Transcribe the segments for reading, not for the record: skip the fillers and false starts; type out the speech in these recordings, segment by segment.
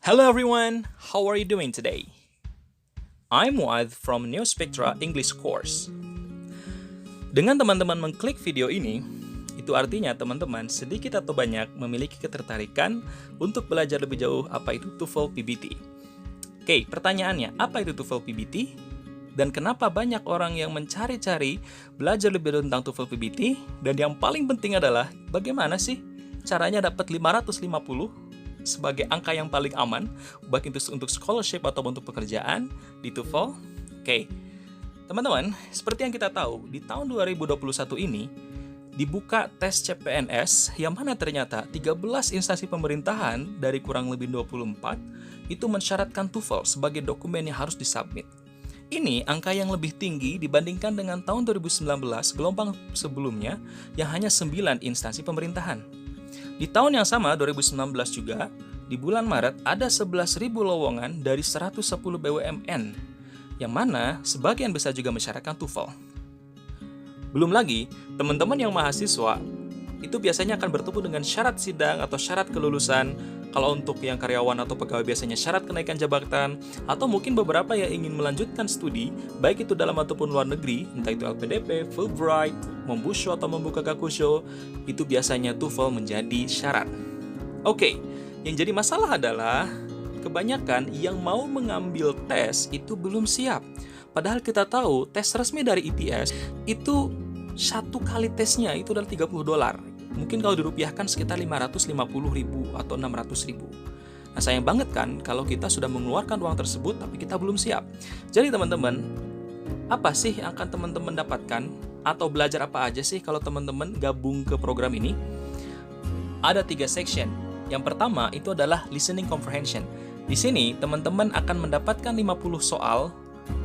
Hello everyone, how are you doing today? I'm Muad from Neo Spectra English Course. Dengan teman-teman mengklik video ini, itu artinya teman-teman sedikit atau banyak memiliki ketertarikan untuk belajar lebih jauh apa itu TOEFL PBT. Oke, pertanyaannya, apa itu TOEFL PBT? Dan kenapa banyak orang yang mencari-cari belajar lebih jauh tentang TOEFL PBT? Dan yang paling penting adalah, bagaimana sih caranya dapat 550 sebagai angka yang paling aman, baik itu untuk scholarship atau untuk pekerjaan di TOEFL? Oke, teman-teman, seperti yang kita tahu, di tahun 2021 ini, dibuka tes CPNS yang mana ternyata 13 instansi pemerintahan dari kurang lebih 24 itu mensyaratkan TOEFL sebagai dokumen yang harus disubmit. Ini angka yang lebih tinggi dibandingkan dengan tahun 2019 gelombang sebelumnya yang hanya 9 instansi pemerintahan. Di tahun yang sama, 2019 juga, di bulan Maret ada 11.000 lowongan dari 110 BUMN, yang mana sebagian besar juga mensyaratkan TOEFL. Belum lagi, teman-teman yang mahasiswa, itu biasanya akan bertemu dengan syarat sidang atau syarat kelulusan. Kalau untuk yang karyawan atau pegawai biasanya syarat kenaikan jabatan, atau mungkin beberapa yang ingin melanjutkan studi, baik itu dalam ataupun luar negeri, entah itu LPDP, Fulbright, Mombusho atau membuka Gakusho, itu biasanya TOEFL menjadi syarat. Oke, yang jadi masalah adalah kebanyakan yang mau mengambil tes itu belum siap. Padahal kita tahu tes resmi dari ITS itu satu kali tesnya itu adalah $30. Mungkin kalau dirupiahkan sekitar 550.000 atau 600.000. Nah, sayang banget kan kalau kita sudah mengeluarkan uang tersebut tapi kita belum siap. Jadi teman-teman, apa sih yang akan teman-teman dapatkan atau belajar apa aja sih kalau teman-teman gabung ke program ini? Ada 3 section. Yang pertama itu adalah listening comprehension. Di sini teman-teman akan mendapatkan 50 soal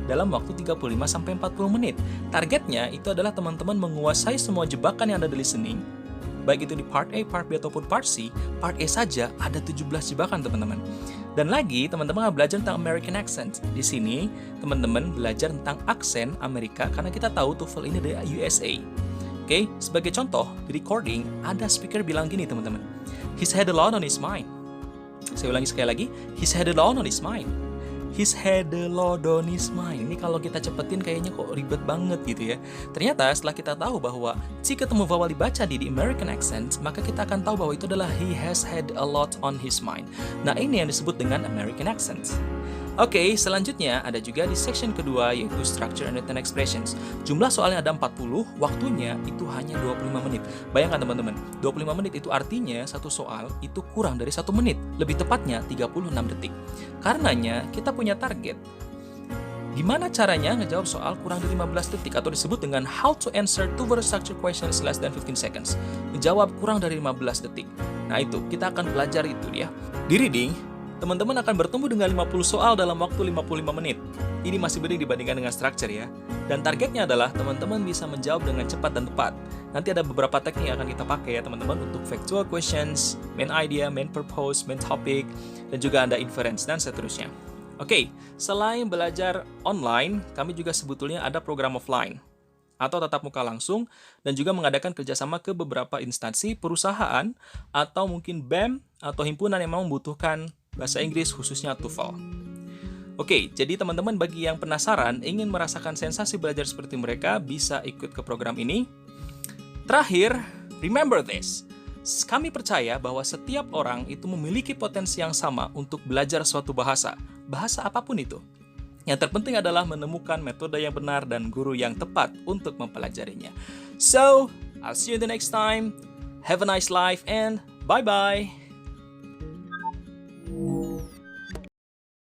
dalam waktu 35-40 menit. Targetnya itu adalah teman-teman menguasai semua jebakan yang ada di listening. Baik itu di part A, part B, ataupun part C. Part A saja ada 17 jebakan teman-teman. Dan lagi teman-teman akan belajar tentang American accent. Di sini teman-teman belajar tentang aksen Amerika karena kita tahu TOEFL ini dari USA. Oke, sebagai contoh di recording ada speaker bilang gini teman-teman. He's had a lot on his mind. Saya ulangi sekali lagi. He's had a lot on his mind. He's had a lot on his mind. Ini kalau kita cepetin kayaknya kok ribet banget gitu ya. Ternyata setelah kita tahu bahwa jika ketemu vowel dibaca di American accent, maka kita akan tahu bahwa itu adalah he has had a lot on his mind. Nah, ini yang disebut dengan American accent. Oke, selanjutnya ada juga di section kedua yaitu structure and written expressions. Jumlah soalnya ada 40, waktunya itu hanya 25 menit. Bayangkan teman-teman, 25 menit itu artinya satu soal itu kurang dari 1 menit. Lebih tepatnya 36 detik. Karenanya kita punya target. Gimana caranya ngejawab soal kurang dari 15 detik atau disebut dengan how to answer two word structure questions less than 15 seconds. Menjawab kurang dari 15 detik. Nah itu, kita akan belajar itu ya. Di reading, teman-teman akan bertemu dengan 50 soal dalam waktu 55 menit. Ini masih mending dibandingkan dengan structure ya. Dan targetnya adalah teman-teman bisa menjawab dengan cepat dan tepat. Nanti ada beberapa teknik yang akan kita pakai ya teman-teman untuk factual questions, main idea, main purpose, main topic, dan juga ada inference dan seterusnya. Oke, selain belajar online, kami juga sebetulnya ada program offline atau tatap muka langsung dan juga mengadakan kerjasama ke beberapa instansi, perusahaan, atau mungkin BEM atau himpunan yang memang membutuhkan bahasa Inggris khususnya TOEFL. Oke, jadi teman-teman bagi yang penasaran ingin merasakan sensasi belajar seperti mereka bisa ikut ke program ini. Terakhir, remember this. Kami percaya bahwa setiap orang itu memiliki potensi yang sama untuk belajar suatu bahasa apapun itu. Yang terpenting adalah menemukan metode yang benar dan guru yang tepat untuk mempelajarinya. So, I'll see you the next time. Have a nice life and bye-bye.